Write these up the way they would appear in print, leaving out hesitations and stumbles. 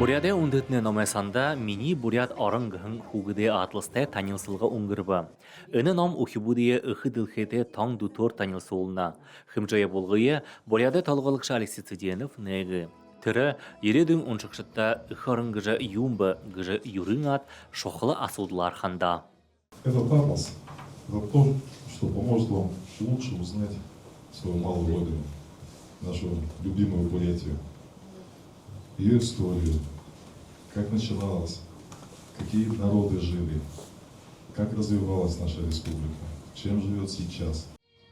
Буряде ундытны номесанда мини бурят орынгын хугыде атлыстай танилсылға уңгырба. Үні ном ухибудие ыхыдылхете таң дутор танилсылына. Хымжая болғые буряде талғалықшы Алексей Цыденов нәгі. Тірі ередің ұншықшытта ыхарыңгыжа юмба гыжа юрыңат шоқылы асылдылар ханда. Этот атлас – это то, что поможет вам лучше узнать свою малую родину, нашу любимую Бурятию, ее историю, как начиналась, какие народы жили, как развивалась наша республика, чем живет сейчас.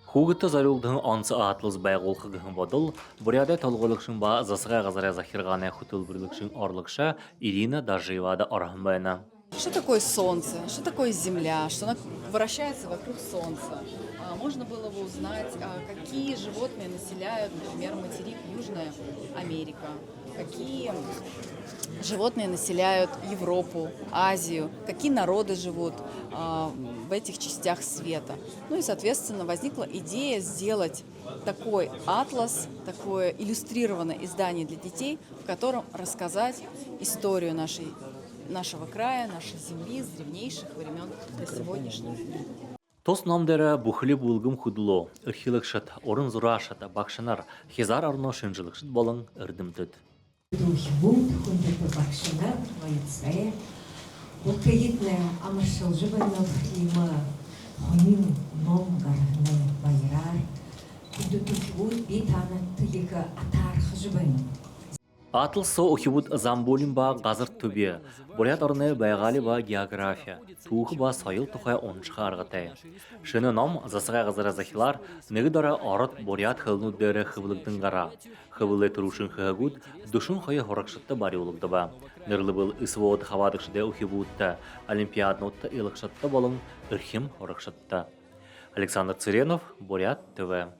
Хугытта зарылдың ансы атлыс байғолқығын бодыл, Буряде талғылықшын ба засыға ғазара захирғаны құтыл бірлікшін орлықша Ирина Дажиевада Орахмбайна. Что такое солнце? Что такое земля? Что она вращается вокруг солнца? Можно было бы узнать, какие животные населяют, например, материк Южная Америка, какие животные населяют Европу, Азию, какие народы живут в этих частях света. Ну и, соответственно, возникла идея сделать такой атлас, такое иллюстрированное издание для детей, в котором рассказать историю нашего края, нашей земли с древнейших времен до сегодняшних дней. Тос номдері бұхылы бұлғым құдылу, үрхилікшіт, орын зұрашыт, бақшынар, хезар арно шынжылықшыт болың үрдімтіт. Душбут, хундыты бақшынар, вайыцая, ұлтайытны амыршыл жыбанов имы, хонин ном гарыны байрар, хундыты душбут бет анатты екі атарқы жыбанов. Атыл со ухибут замболин ба газыр төбе, бурят орны байгали ба география, туғы ба сайыл тұқай оншыға арғытай. Шыны ном засыға ғазыра захилар, негідара арыт бурят хылнуддері хывылықтың ғара. Хывылы тұрушын хығагуд, душын қойы хорақшытты бари олықты ба. Нырлы был ысвод хавадықшыде ухибутта, олимпиаднотта илықшытты болың үрхим хорақшытты. Александр Цыренов, Бурят ТВ.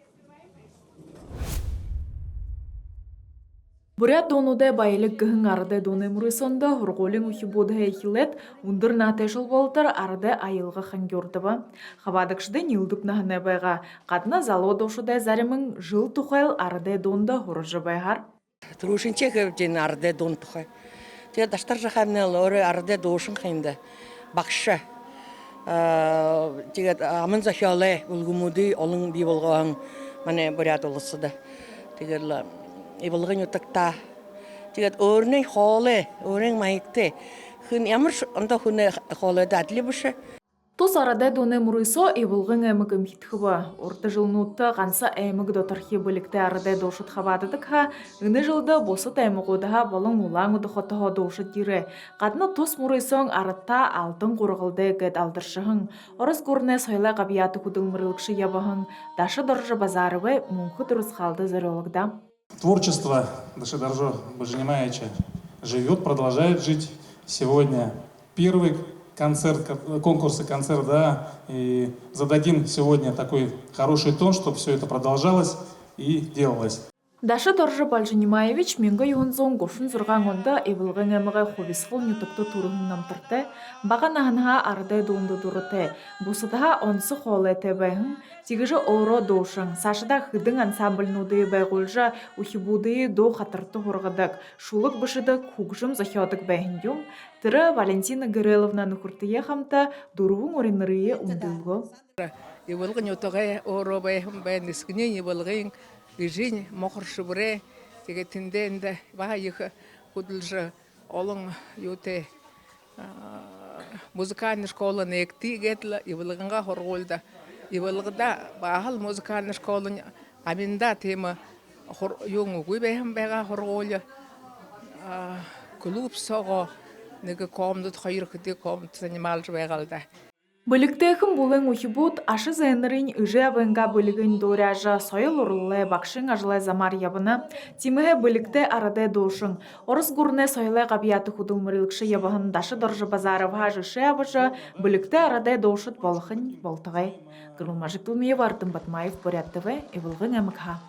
Бурят донуде байлык гыһың арыды доны мурысонда хурголин ухибуды хейлет ундыр натешыл болтар арыды айылғы хангёрдыба. Хабадыкшыды нилдук нахыны байға қатна зало дошудай заримың жыл тухайл арыды донда хурыжы байғар. Трушинче көвден арыды дон тухай. Тега даштар жахамнел оры арыды дошын хайнда. Бақшы. Тега амын захиялы улгумуды олың би болғаң мане бурят олысыды. Тегерла Ибылғын өтікта. Тегет өрнен холы, өрнен майыкты. Хын ямыр онда хүні холы дәділі бұшы. Тос арада доны мурысо ибылғын әмігім хитхыба. Орты жылнутты ғанса әміг дотархи білікті арада дошыт хабадыдық ха. Үні жылды босыт әмігудыға болың улаң ұдықотыға дошыт дирі. Қадына тос мурысоң арытта алтын қорғылды гәд алдыршығың. Орыс көріне сойла қабияты күділмірілікші ябығың. Дашы дұржы базарывы мұңқы дұрыс қалды зарологда. Творчество Дашидаржо Боженемаевича живет, продолжает жить. Сегодня первый конкурс и концерт, да, и зададим сегодня такой хороший тон, чтобы все это продолжалось и делалось. Дашы Доржы Бальжинемаевич менгі юғынзон гошын зұрған онда евілген әміғі хобисқыл нютыкты турығын намтырты, баған ағынға арыдай доңды дұрыты, бұсыдыға онсы қолы әтебәйін, тегіжі оро дошың, сашыда хыдың ансамбльнуды байғылжа ухибуды до қатырты хорғыдық, шулық бішідік хугжым захиадық бәйін юм, тірі Валентина Гыреловна нүкіртіе қамта дұруын орынырые ұмдылғы. Евілген өтіғай оро бәйін бәйін ескінен евілген Ижин мохоршы бұре, теге тінде енді баға егі құдылжы олың юте музыкальный школын екті гетлі, евілігінға хорғолда. Евілігіда бағыл музыкальный школын аминда темі юң ұғый бәйін бәйға хорғолы. Клуб соғы неге комдыт қайыр күді комдыт занималжы бәйғалда. Бөліктейхім болың ұхибут ашы зәйнірін үжі абынға бөлігін дөрәжі сойыл ұрлы бақшың ажылай замар ябыны, тимігі бөлікті арады дошың. Орыс ғұрны сойлай қабияты құдылмырылықшы ябығын дашы дұржы базарыва жышы абыжы бөлікті арады дошыт болықын болтығай. Гүрілмажық Тулмеев Артым Батмаев, Бурят ТВ, Евылғын әмікха.